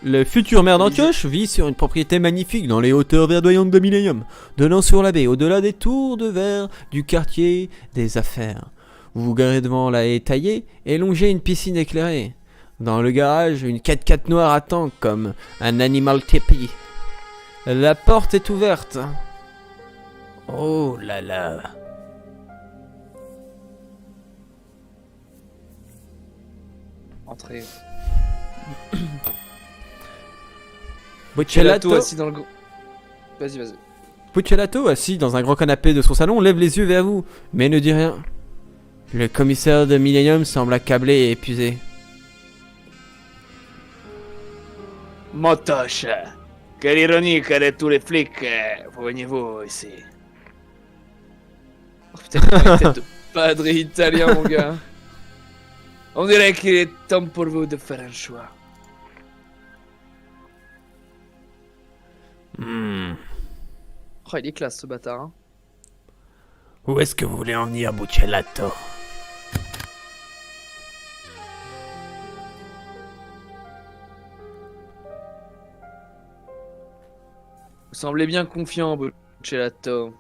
Le futur maire d'Antioche vit sur une propriété magnifique dans les hauteurs verdoyantes de Millennium, donnant sur la baie au-delà des tours de verre du quartier des affaires. Vous vous garez devant la haie taillée et longez une piscine éclairée. Dans le garage, une 4x4 noire attend comme un animal tépi. La porte est ouverte. Oh là là. Entrez. Buccellato, assis dans le gros. Vas-y. Buccellato, assis dans un grand canapé de son salon, lève les yeux vers vous, mais ne dit rien. Le commissaire de Millennium semble accablé et épuisé. Motoche, quelle ironie que tous les flics, revenez-vous ici. Oh putain, il a une tête de padre italien, mon gars. On dirait qu'il est temps pour vous de faire un choix. Oh, il est classe ce bâtard. Hein. Où est-ce que vous voulez en venir, Buccellato? Vous semblez bien confiant, Buccellato.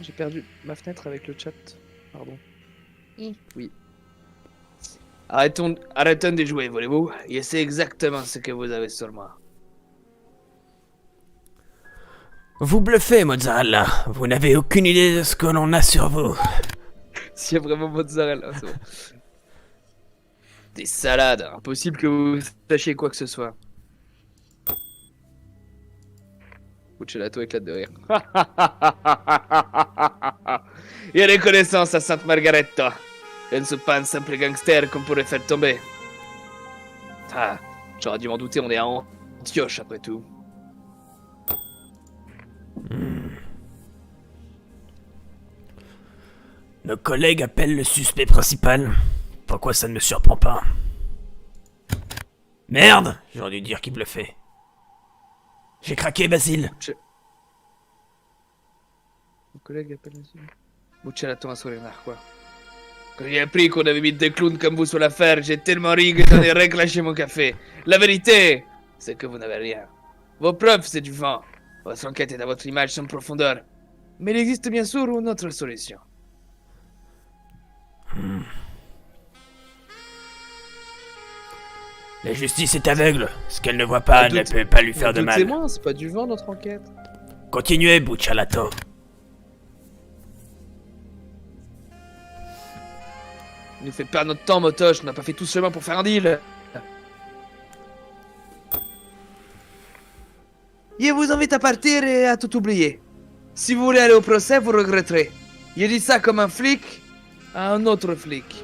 J'ai perdu ma fenêtre avec le chat. Pardon. Oui. Arrêtons de jouer, voulez-vous? Je sais exactement ce que vous avez sur moi. Vous bluffez, Mozzarella. Vous n'avez aucune idée de ce que l'on a sur vous. S'il y a vraiment mozzarella, c'est bon. Des salades. Impossible que vous sachiez quoi que ce soit. Buccellato éclate de rire. Et reconnaissance à Sainte Margaretta. Je ne suis pas un simple gangster qu'on pourrait faire tomber. Ah, j'aurais dû m'en douter, on est à Antioche après tout. Nos collègues appellent le suspect principal. Pourquoi ça ne me surprend pas? Merde! J'aurais dû dire qu'il bluffait. J'ai craqué, Basile. Mon collègue appelle monsieur. Buccellato un sourire narquois. Quand j'ai appris qu'on avait mis des clowns comme vous sur l'affaire, j'ai tellement ri que j'en ai reclâché mon café. La vérité, c'est que vous n'avez rien. Vos preuves, c'est du vent. Votre enquête est à votre image sans profondeur. Mais il existe bien sûr une autre solution. La justice est aveugle. Ce qu'elle ne voit pas ne peut pas lui faire de mal. C'est moi, c'est pas du vent notre enquête. Continuez, Buccellato. Il nous fait perdre notre temps, Motoche. On n'a pas fait tout ce chemin pour faire un deal. Je vous invite à partir et à tout oublier. Si vous voulez aller au procès, vous regretterez. Je dis ça comme un flic à un autre flic.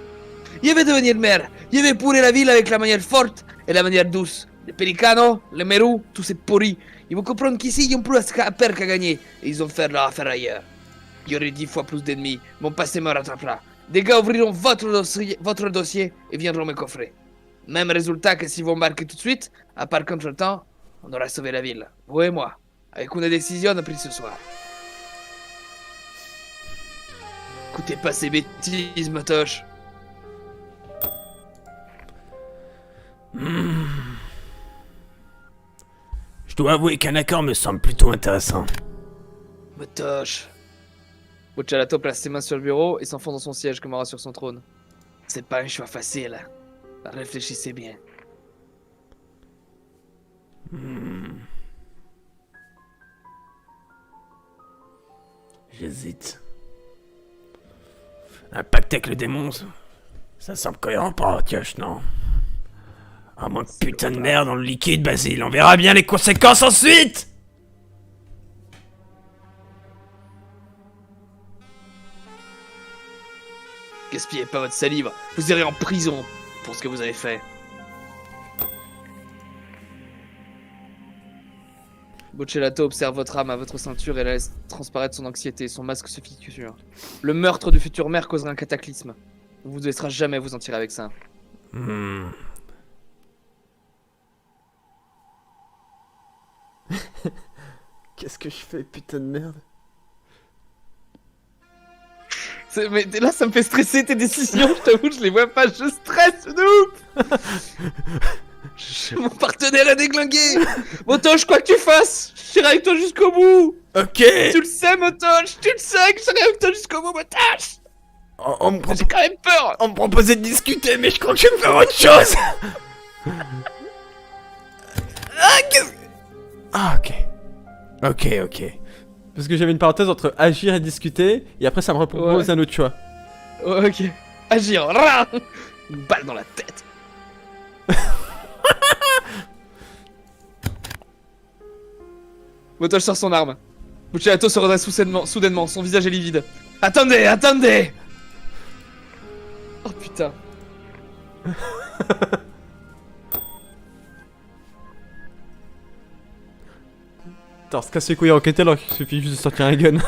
Je vais devenir maire. Je vais pourrir la ville avec la manière forte et la manière douce. Les Pélicanos, les Mérous, tous ces pourris. Ils vont comprendre qu'ici, ils n'ont plus à perdre qu'à gagner. Et ils vont faire leur affaire ailleurs. Il y aurait 10 fois plus d'ennemis. Mon passé me rattrapera. Des gars ouvriront votre dossier et viendront me coffrer. Même résultat que si vous embarquez tout de suite, à part contre-temps, on aura sauvé la ville. Vous et moi. Avec une décision prise ce soir. Écoutez pas ces bêtises, Motoche. Je dois avouer qu'un accord me semble plutôt intéressant. Motoche. Buccellato place ses mains sur le bureau et s'enfonce dans son siège comme un rat sur son trône. C'est pas un choix facile. Réfléchissez bien. J'hésite. Un pacte avec le démon, ça semble cohérent pour Antioche, non? À moins que putain de merde dans le liquide, Basile. On verra bien les conséquences ensuite! Gaspillez pas votre salive. Vous irez en prison pour ce que vous avez fait. Buccellato observe votre âme à votre ceinture et la laisse transparaître son anxiété. Son masque se fissure. Le meurtre du futur maire causera un cataclysme. Vous ne laissera jamais vous en tirer avec ça. Qu'est-ce que je fais, putain de merde? Mais là, ça me fait stresser tes décisions, je t'avoue, je les vois pas, je stresse de ouf. Mon partenaire est déglingué. Motoche, quoi que tu fasses, je serai avec toi jusqu'au bout. Ok. Tu le sais, Motoche, tu le sais que je serai avec toi jusqu'au bout, Motoche. J'ai quand même peur. On me proposait de discuter, mais je crois que je vais faire autre chose. Ok. Ok. Parce que j'avais une parenthèse entre agir et discuter, et après ça me propose Ouais. un autre choix. Ok. Agir. Rah Une balle dans la tête. Motoche sort son arme. Buccellato se redresse soudainement, son visage est livide. Attendez. Oh putain. Attends, se casser les couilles à enquêter alors qu'il suffit juste de sortir un gun.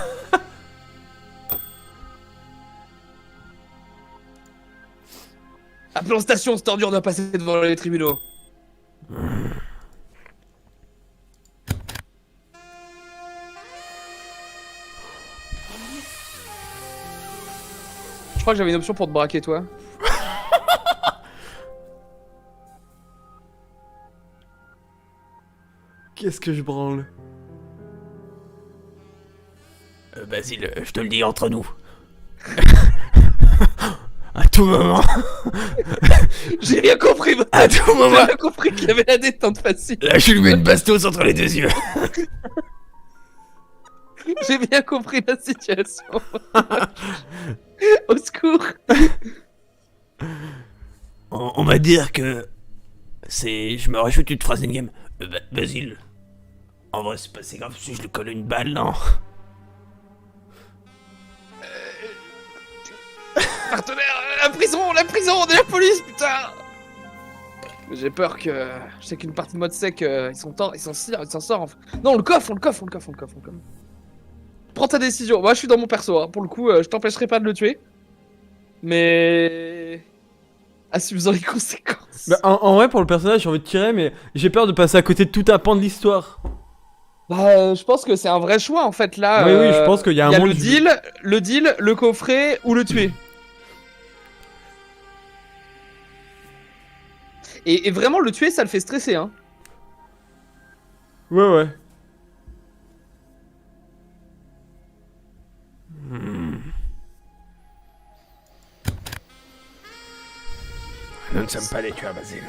Appelons station, cette ordure doit passer devant les tribunaux. Je crois que j'avais une option pour te braquer, toi. Qu'est-ce que je branle? Basile, je te le dis entre nous. À tout moment. J'ai rien compris, À tout J'ai moment. rien compris qu'il y avait la détente facile. Là, je lui mets une bastos entre les deux yeux. J'ai bien compris la situation. Au secours. On va dire que je me rajoute une phrase in-game. Basile. En vrai, c'est pas si grave si je lui colle une balle, non? Partenaire, la prison, on est la police, putain. J'ai peur que... Je sais qu'une partie de mode sec, ils s'en sortent. Non, on le coffre. Prends ta décision. Moi, je suis dans mon perso, hein. Pour le coup, je t'empêcherai pas de le tuer. Mais... Assume-en les conséquences. Bah, en vrai, pour le personnage, j'ai envie de tirer, mais j'ai peur de passer à côté de tout un pan de l'histoire. Bah, je pense que c'est un vrai choix, en fait, là. Oui, je pense qu'il y a un monde... le deal, le coffret ou le tuer. Et vraiment, le tuer, ça le fait stresser, hein. Ouais. Nous ne sommes pas des tueurs, Basile.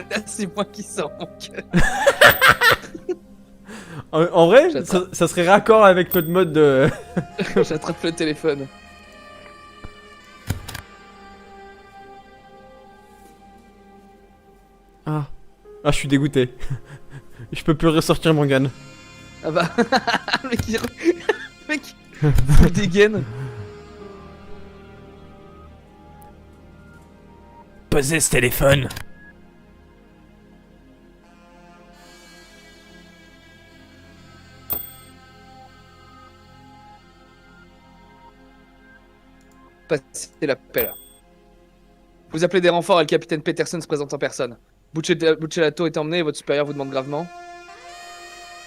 Là, c'est moi qui sors mon cœur. En vrai, J'attrape. ça serait raccord avec notre mode de... J'attrape le téléphone. Ah, je suis dégoûté. Je peux plus ressortir mon gun. Ah bah, le mec, le mec, il dégaine. Posez ce téléphone. Passez l'appel. Vous appelez des renforts et le capitaine Peterson se présente en personne. Buccellato est emmené et votre supérieur vous demande gravement.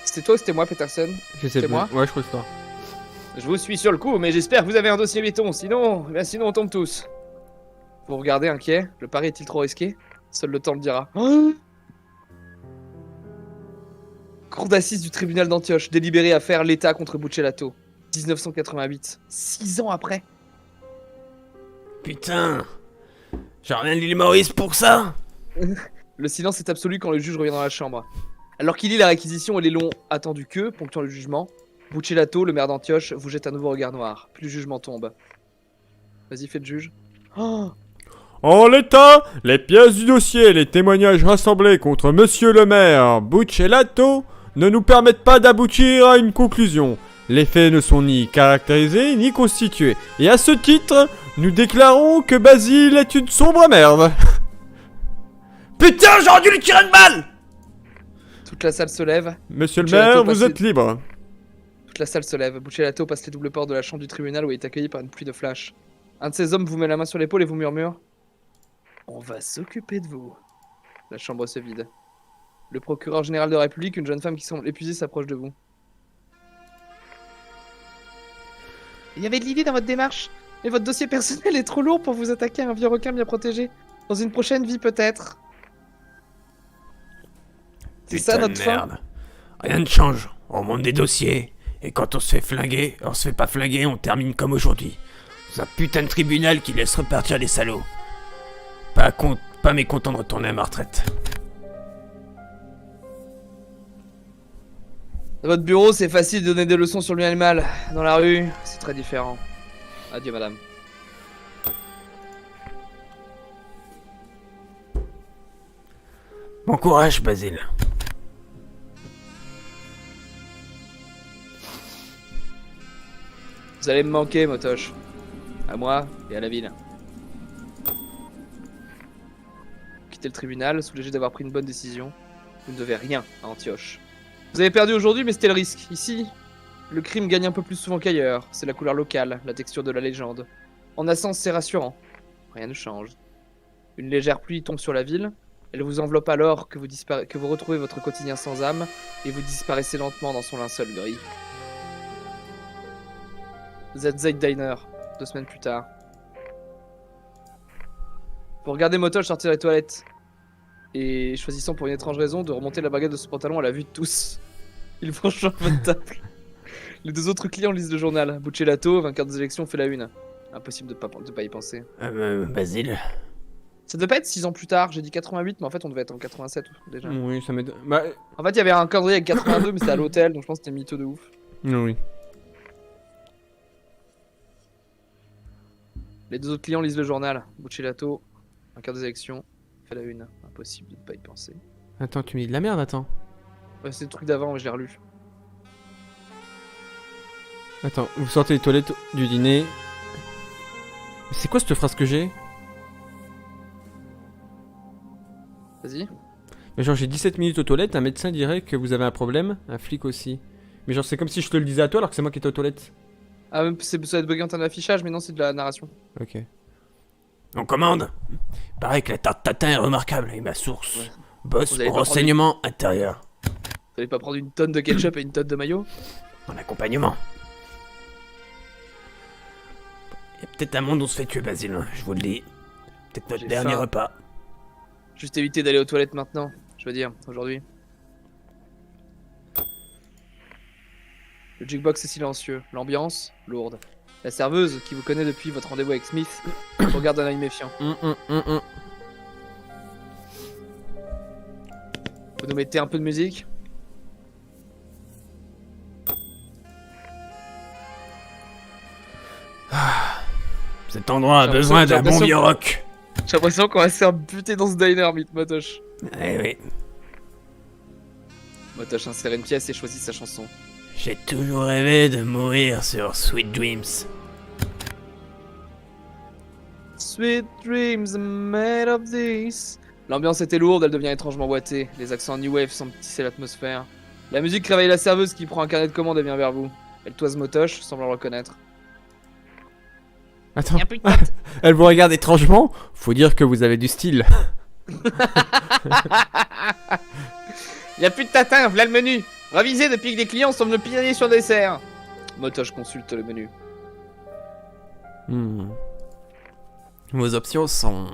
C'était toi ou c'était moi, Peterson? Je sais C'est plus. moi Ouais, je crois que c'est toi. Je vous suis sur le coup, mais j'espère que vous avez un dossier béton, sinon on tombe tous. Vous regardez inquiet, le pari est-il trop risqué? Seul le temps le dira. Cour d'assises du tribunal d'Antioche, délibéré à faire l'État contre Buccellato. 1988. 6 ans après. Putain. J'ai rien de l'île Maurice pour ça. Le silence est absolu quand le juge revient dans la chambre. Alors qu'il lit la réquisition et les longs attendus que, ponctuant le jugement, Buccellato, le maire d'Antioche, vous jette un nouveau regard noir. Puis le jugement tombe. Vas-y, fais le juge. Oh, En l'état, les pièces du dossier et les témoignages rassemblés contre monsieur le maire Buccellato ne nous permettent pas d'aboutir à une conclusion. Les faits ne sont ni caractérisés ni constitués. Et à ce titre, nous déclarons que Basile est une sombre merde. Putain, j'aurais dû lui tirer une balle. toute la salle se lève. Monsieur le Buccellato maire, vous passe êtes libre. Toute la salle se lève. Buccellato passe les doubles portes de la chambre du tribunal où il est accueilli par une pluie de flash. Un de ces hommes vous met la main sur l'épaule et vous murmure: On va s'occuper de vous. La chambre se vide. Le procureur général de la République, une jeune femme qui semble épuisée, s'approche de vous. Il y avait de l'idée dans votre démarche. Mais votre dossier personnel est trop lourd pour vous attaquer à un vieux requin bien protégé. Dans une prochaine vie, peut-être. C'est ça Putain de notre fin. merde. Rien ne change. On monte des dossiers. Et quand on se fait flinguer, on se fait pas flinguer, on termine comme aujourd'hui. C'est un putain de tribunal qui laisse repartir les salauds. Pas mécontent de retourner à ma retraite. Dans votre bureau, c'est facile de donner des leçons sur le bien et le mal. Dans la rue, c'est très différent. Adieu, madame. Bon courage, Basile. Vous allez me manquer, Motoche. À moi et à la ville. Quittez le tribunal, soulagé d'avoir pris une bonne décision. Vous ne devez rien à Antioche. Vous avez perdu aujourd'hui, mais c'était le risque. Ici, le crime gagne un peu plus souvent qu'ailleurs. C'est la couleur locale, la texture de la légende. En essence, c'est rassurant. Rien ne change. Une légère pluie tombe sur la ville. Elle vous enveloppe alors que vous retrouvez votre quotidien sans âme et vous disparaissez lentement dans son linceul gris. ZZ Diner, 2 semaines plus tard. Vous regardez Motoche sortir des toilettes et choisissant pour une étrange raison de remonter la baguette de ce pantalon à la vue de tous. Il franchit votre table. Les 2 autres clients lisent le journal. Buccellato, vainqueur des élections, fait la une. Impossible de pas y penser. Basile. Ça devait pas être 6 ans plus tard, j'ai dit 88, mais en fait on devait être en 87 déjà. Oui, ça m'aide. Bah, En fait il y avait un calendrier avec 82, mais c'était à l'hôtel, donc je pense que c'était mytho de ouf. oui. Les 2 autres clients lisent le journal. Buccellato, vainqueur des élections, fait la une. Impossible de ne pas y penser. Attends, tu me dis de la merde, attends. Ouais, c'est le truc d'avant, mais je l'ai relu. Attends, vous sortez des toilettes du dîner. Mais c'est quoi cette phrase que j'ai? Vas-y. Mais genre j'ai 17 minutes aux toilettes, un médecin dirait que vous avez un problème, un flic aussi. Mais genre c'est comme si je te le disais à toi alors que c'est moi qui étais aux toilettes. Ah, même ça doit être bugué en termes d'affichage, mais non, c'est de la narration. Ok. On commande. Pareil que la tarte tatin est remarquable et ma source. Ouais. Boss Vous allez au pas renseignement intérieur. Vous allez pas prendre une tonne de ketchup et une tonne de maillot? En accompagnement. Il y a peut-être un monde où on se fait tuer, Basile, je vous le dis. Peut-être notre J'ai dernier faim. repas. Juste éviter d'aller aux toilettes maintenant, je veux dire, aujourd'hui. Le jukebox est silencieux, l'ambiance, lourde. La serveuse, qui vous connaît depuis votre rendez-vous avec Smith, vous regarde d'un œil méfiant. Vous nous mettez un peu de musique? Cet endroit a J'ai besoin d'un bon l'impression- vieux rock. J'ai l'impression qu'on va se faire buter dans ce diner, Motoche. Eh oui, Motoche insère une pièce et choisit sa chanson. j'ai toujours rêvé de mourir sur Sweet Dreams. Sweet dreams are made of this. L'ambiance était lourde, elle devient étrangement boitée. Les accents new wave semblent tisser l'atmosphère. La musique réveille la serveuse qui prend un carnet de commande et vient vers vous. Elle toise Motoche, semble le reconnaître. Attends. Y'a plus de tête. Elle vous regarde étrangement. Faut dire que vous avez du style. Y'a plus de tatin, voilà le menu. Ravisé depuis que les clients semblent le piller sur le dessert. Motoche consulte le menu. Hmm. Vos options sont...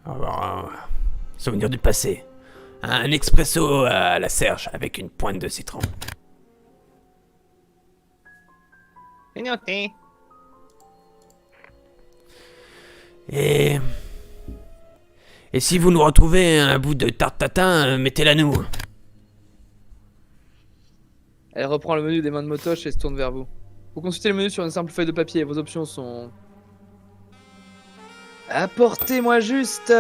Alors, souvenir du passé. Un expresso à la Serge avec une pointe de citron. C'est noté. Et... Et si vous nous retrouvez un bout de tarte tatin, mettez-la nous. Elle reprend le menu des mains de Motoche et se tourne vers vous. Vous consultez le menu sur une simple feuille de papier. Vos options sont... Apportez-moi juste...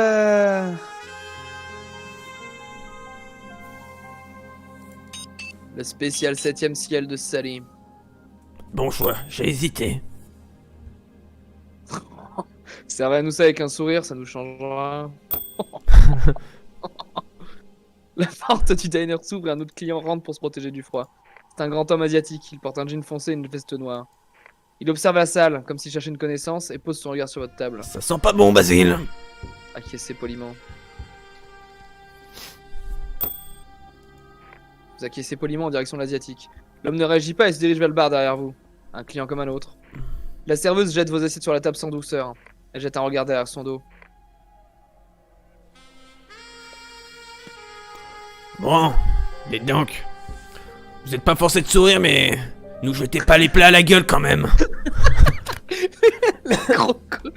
Le spécial 7ème ciel de Sally. Bon choix, j'ai hésité. Servez à nous ça avec un sourire, ça nous changera. La porte du diner s'ouvre et un autre client rentre pour se protéger du froid. C'est un grand homme asiatique, il porte un jean foncé et une veste noire. Il observe la salle, comme s'il cherchait une connaissance, et pose son regard sur votre table. Ça sent pas bon, Basile. Acquiescez poliment. Vous acquiescez poliment en direction de l'asiatique. L'homme ne réagit pas et se dirige vers le bar derrière vous. Un client comme un autre. La serveuse jette vos assiettes sur la table sans douceur. Elle jette un regard derrière son dos. Bon, dites donc. Vous êtes pas forcé de sourire, mais nous jetez pas les plats à la gueule quand même. Gros con.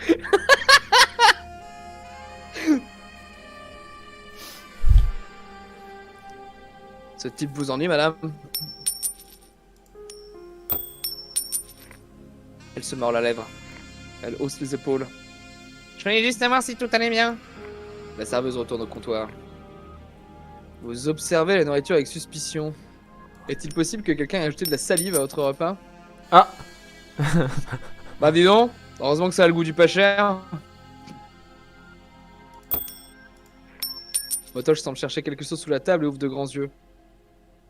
Ce type vous ennuie, madame? Elle se mord la lèvre. Elle hausse les épaules. Je voulais juste savoir si tout allait bien. La serveuse retourne au comptoir. Vous observez la nourriture avec suspicion. Est-il possible que quelqu'un ait ajouté de la salive à votre repas? Ah. Bah dis donc, heureusement que ça a le goût du pas cher. Motosh semble chercher quelque chose sous la table et ouvre de grands yeux.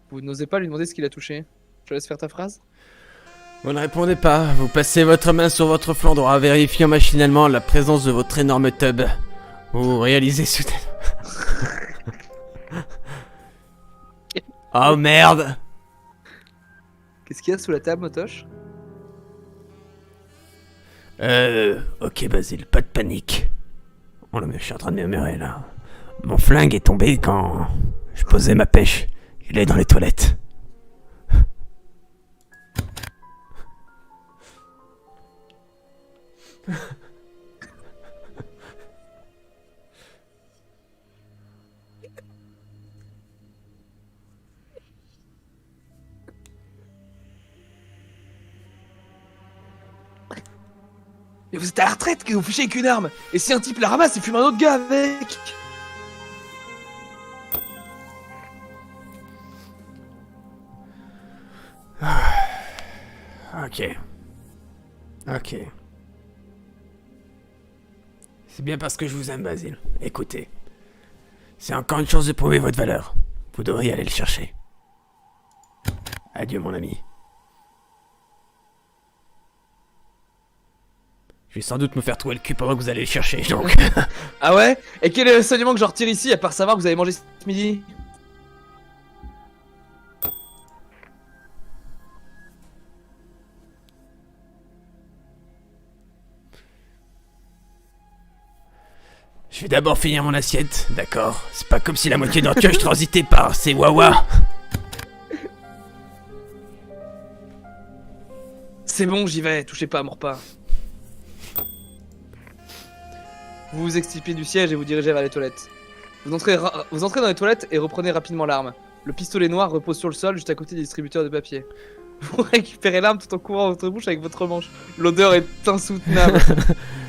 Vous n'osez pas lui demander ce qu'il a touché? Je laisse faire ta phrase? Vous ne répondez pas, vous passez votre main sur votre flanc droit, vérifiant machinalement la présence de votre énorme tub. Vous réalisez soudainement... Oh merde! Qu'est-ce qu'il y a sous la table, Motosh? Ok Basile, pas de panique. Oh là, mais je suis en train de murmurer là. Mon flingue est tombé quand je posais ma pêche. Il est dans les toilettes. Mais vous êtes à la retraite, que vous fichez avec une arme. Et si un type la ramasse, il fume un autre gars avec. Ok. Ok. C'est bien parce que je vous aime, Basile. Écoutez. C'est encore une chance de prouver votre valeur. Vous devriez aller le chercher. Adieu, mon ami. Je vais sans doute me faire trouver le cul pendant que vous allez le chercher, donc... Ah ouais? Et quel est le enseignement que je retire ici, à part savoir que vous avez mangé ce midi? Je vais d'abord finir mon assiette, d'accord? C'est pas comme si la moitié d'entre eux je transitais par ces wawa. C'est bon, j'y vais, touchez pas à mon repas. Vous vous extirpez du siège et vous dirigez vers les toilettes. Vous entrez dans les toilettes et reprenez rapidement l'arme. Le pistolet noir repose sur le sol juste à côté des distributeurs de papier. Vous récupérez l'arme tout en couvrant votre bouche avec votre manche. L'odeur est insoutenable.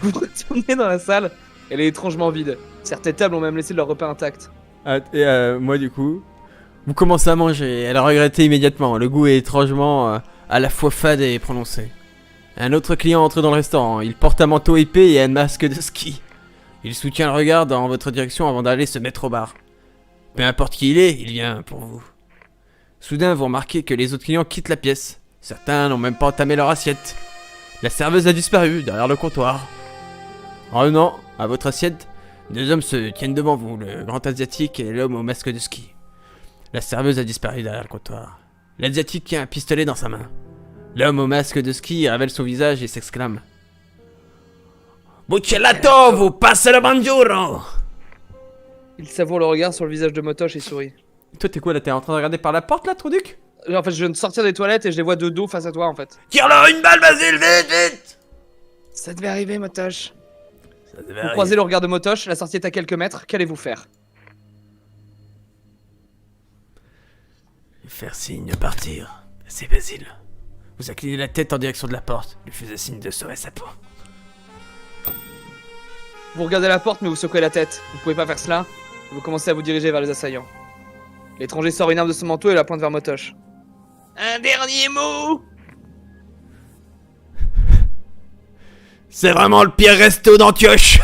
Vous retournez dans la salle. Elle est étrangement vide. Certaines tables ont même laissé leur repas intact. Moi du coup, vous commencez à manger, elle a regretté immédiatement, le goût est étrangement à la fois fade et prononcé. Un autre client entre dans le restaurant, il porte un manteau épais et un masque de ski. Il soutient le regard dans votre direction avant d'aller se mettre au bar. Peu importe qui il est, il vient pour vous. Soudain, vous remarquez que les autres clients quittent la pièce. Certains n'ont même pas entamé leur assiette. La serveuse a disparu derrière le comptoir. En revenant à votre assiette, deux hommes se tiennent devant vous, le grand asiatique et l'homme au masque de ski. La serveuse a disparu derrière le comptoir. L'asiatique tient un pistolet dans sa main. L'homme au masque de ski révèle son visage et s'exclame. Buccellato, vous passez le bonjour! Il savoure le regard sur le visage de Motosh et sourit. Toi, t'es quoi là? T'es en train de regarder par la porte là, Trouduc? En fait, je viens de sortir des toilettes et je les vois de dos face à toi en fait. Tire-leur une balle, Basile, vite, vite! Ça devait arriver, Motosh. Ça devait Vous arriver. croisez le regard de Motosh, la sortie est à quelques mètres, qu'allez-vous faire? Faire signe de partir. C'est Basile. Vous inclinez la tête en direction de la porte. Lui faisait signe de sauver sa peau. Vous regardez la porte mais vous secouez la tête. Vous pouvez pas faire cela. Vous commencez à vous diriger vers les assaillants. L'étranger sort une arme de son manteau et la pointe vers Motosh. Un dernier mot! C'est vraiment le pire resto d'Antioche!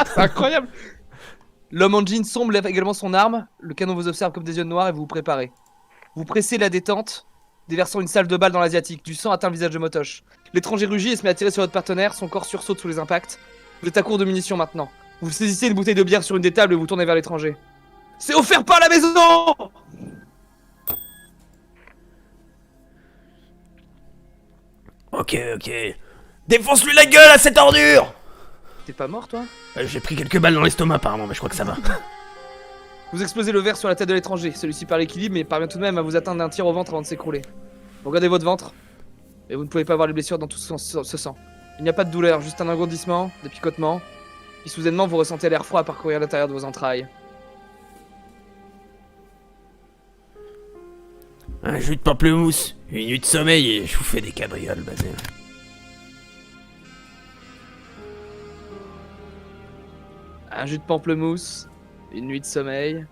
C'est incroyable! L'homme en jean sombre lève également son arme, le canon vous observe comme des yeux noirs et vous vous préparez. Vous pressez la détente, déversant une salve de balles dans l'asiatique. Du sang atteint le visage de Motosh. L'étranger rugit et se met à tirer sur votre partenaire, son corps sursaute sous les impacts. Vous êtes à court de munitions maintenant. Vous saisissez une bouteille de bière sur une des tables et vous tournez vers l'étranger. C'est offert par la maison. Ok. Défonce-lui la gueule à cette ordure! T'es pas mort, toi? J'ai pris quelques balles dans l'estomac apparemment, mais je crois que ça va. Vous explosez le verre sur la tête de l'étranger. Celui-ci perd l'équilibre, mais parvient tout de même à vous atteindre d'un tir au ventre avant de s'écrouler. Vous regardez votre ventre, et vous ne pouvez pas voir les blessures dans tout ce sang. Il n'y a pas de douleur, juste un engourdissement, des picotements. Puis soudainement, vous ressentez l'air froid parcourir l'intérieur de vos entrailles. Un jus de pamplemousse, une nuit de sommeil et je vous fais des cabrioles, bordel. Un jus de pamplemousse, une nuit de sommeil,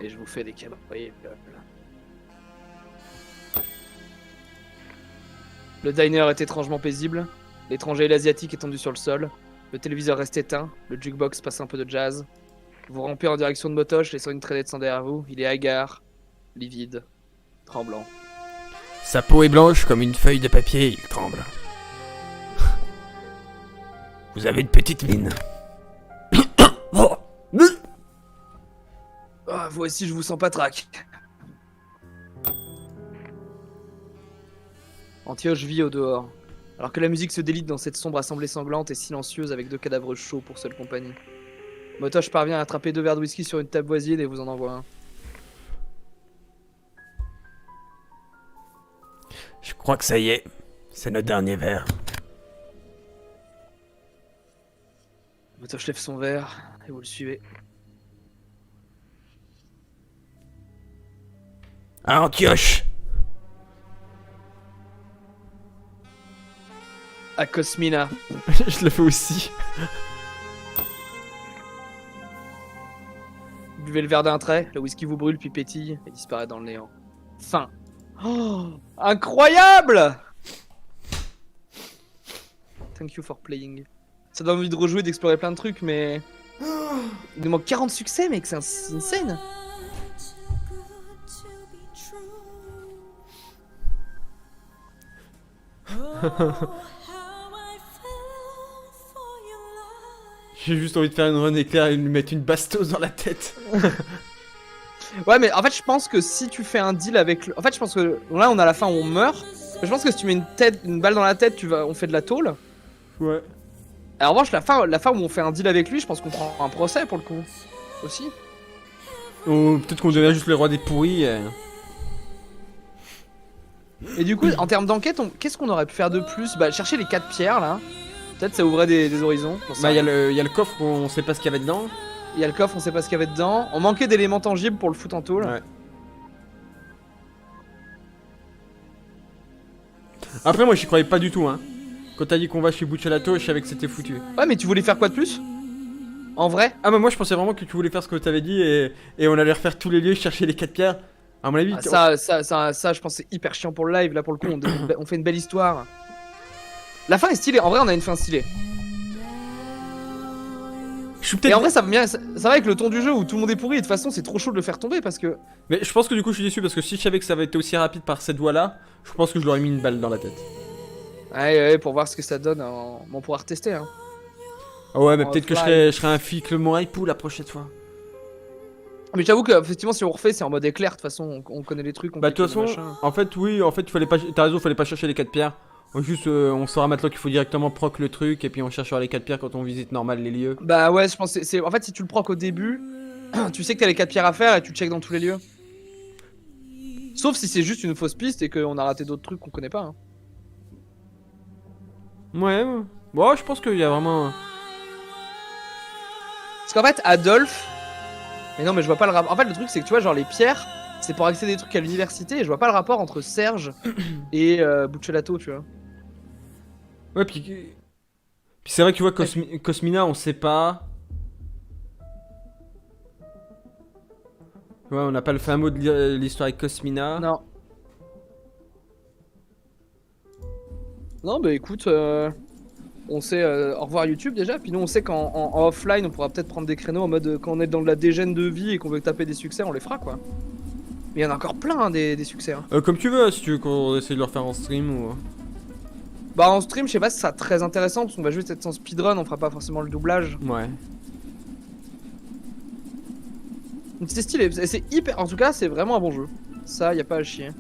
et je vous fais des cabrioles. Le diner est étrangement paisible. L'étranger et l'asiatique est tendu sur le sol. Le téléviseur reste éteint. Le jukebox passe un peu de jazz. Vous rampez en direction de Motoche, laissant une traînée de sang derrière vous. Il est hagard, livide, tremblant. Sa peau est blanche comme une feuille de papier, il tremble. Vous avez une petite mine. Ah, vous aussi, je vous sens patraque. Antioche vit au dehors, alors que la musique se délite dans cette sombre assemblée sanglante et silencieuse avec 2 cadavres chauds pour seule compagnie. Motoche parvient à attraper 2 verres de whisky sur une table voisine et vous en envoie un. Je crois que ça y est, c'est notre dernier verre. Motoche lève son verre et vous le suivez. À Antioche! À Cosmina. Je le fais aussi. Buvez le verre d'un trait, le whisky vous brûle puis pétille et disparaît dans le néant. Fin. Oh, incroyable! Thank you for playing. Ça donne envie de rejouer, d'explorer plein de trucs, mais... Il nous manque 40 succès, mec, c'est insane. J'ai juste envie de faire une run éclair et lui mettre une bastos dans la tête. Ouais, mais en fait, je pense que si tu fais un deal avec... En fait, je pense que là, on a la fin où on meurt. Je pense que si tu mets une balle dans la tête, on fait de la tôle. Ouais. Et en revanche, la fin où on fait un deal avec lui, je pense qu'on prend un procès pour le coup. Aussi. Ou peut-être qu'on devient juste le roi des pourris. Et du coup, en termes d'enquête, qu'est-ce qu'on aurait pu faire de plus? Bah, chercher les 4 pierres là. Peut-être ça ouvrait des horizons. Bah, y a le coffre, on sait pas ce qu'il y avait dedans. Il y a le coffre, on sait pas ce qu'il y avait dedans. On manquait d'éléments tangibles pour le foutre en tôle. Ouais. Après, moi j'y croyais pas du tout, hein. Quand t'as dit qu'on va chez Buccellato, je savais que c'était foutu. Ouais, mais tu voulais faire quoi de plus? En vrai? Ah, bah moi je pensais vraiment que tu voulais faire ce que t'avais dit et on allait refaire tous les lieux, chercher les 4 pierres. À mon avis, Ah, ça, je pense que c'est hyper chiant pour le live. Là, pour le coup, on fait une belle histoire. La fin est stylée. En vrai, on a une fin stylée. je suis Et peut-être. en vrai, ça va avec le ton du jeu où tout le monde est pourri. Et de toute façon, c'est trop chaud de le faire tomber parce que. Mais je pense que du coup je suis déçu parce que si je savais que ça avait été aussi rapide par cette voie-là, je pense que je leur ai mis une balle dans la tête. Ouais, pour voir ce que ça donne. On pourra retester. Hein. Ah ouais, mais En peut-être que offline. je serai un flic le mon époux la prochaine fois. Mais j'avoue que, effectivement, si on refait, c'est en mode éclair. De toute façon, on connaît les trucs. On Bah de toute clique le façon, machin. en fait oui, il fallait pas. T'as raison, fallait pas chercher les 4 pierres. Juste, on saura maintenant qu'il faut directement proc le truc et puis on cherchera les 4 pierres quand on visite normal les lieux. Bah ouais, je pense que en fait, si tu le procs au début, tu sais que t'as les 4 pierres à faire et tu check dans tous les lieux. Sauf si c'est juste une fausse piste et qu'on a raté d'autres trucs qu'on connaît pas. Hein. Ouais, ouais. Bon, je pense qu'il y a vraiment. Parce qu'en fait, Adolphe. Mais non, mais je vois pas le rapport. En fait, le truc, c'est que tu vois, genre les pierres, c'est pour accéder des trucs à l'université et je vois pas le rapport entre Serge et Buccellato, tu vois. Ouais, puis c'est vrai que tu vois, Cosmina, on sait pas. Ouais, on n'a pas le fin mot de l'histoire avec Cosmina. Non. Non, bah écoute, on sait au revoir YouTube déjà, puis nous on sait qu'en offline on pourra peut-être prendre des créneaux en mode quand on est dans de la dégène de vie et qu'on veut taper des succès, on les fera quoi. Mais il y en a encore plein hein, des succès. Hein. Comme tu veux, si tu veux qu'on essaie de le refaire en stream ou. Bah en stream, je sais pas si ça sera très intéressant parce qu'on va juste être sans speedrun, on fera pas forcément le doublage. Ouais. Donc c'est stylé, c'est hyper. En tout cas, c'est vraiment un bon jeu. Ça, y a pas à chier.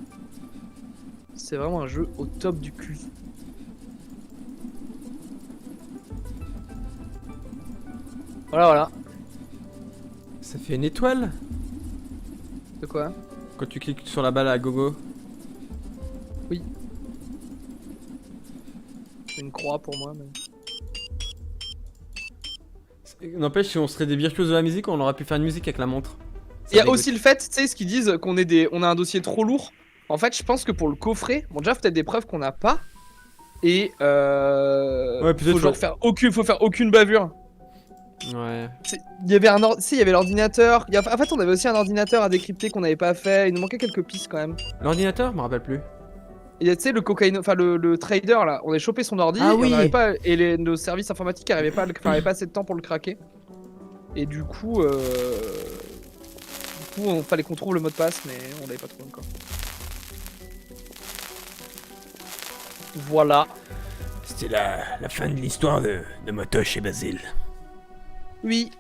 C'est vraiment un jeu au top du cul. Voilà. Ça fait une étoile De quoi? quand tu cliques sur la balle à gogo. C'est une croix pour moi. Mais... N'empêche, si on serait des virtuoses de la musique, on aurait pu faire une musique avec la montre. Il y a aussi le fait, tu sais, ce qu'ils disent, on a un dossier trop lourd. En fait, je pense que pour le coffret, bon, déjà, peut-être des preuves qu'on n'a pas. Et Ouais, peut-être faut genre faut faire aucune bavure. Ouais. Il y avait il y avait l'ordinateur. En fait, on avait aussi un ordinateur à décrypter qu'on n'avait pas fait. Il nous manquait quelques pistes quand même. L'ordinateur, je me rappelle plus. Et tu sais, le cocaïne, enfin le trader là, on a chopé son ordi. Ah et oui. on n'avait pas, et nos services informatiques n'avaient pas assez de temps pour le craquer. Et du coup, on fallait qu'on trouve le mot de passe, mais on l'avait pas trouvé encore. Voilà. C'était la fin de l'histoire de Motoche et Basile. Oui,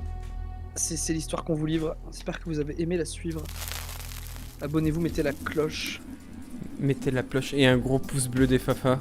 c'est l'histoire qu'on vous livre. J'espère que vous avez aimé la suivre. Abonnez-vous, mettez la cloche. Mettez la cloche et un gros pouce bleu des Fafa.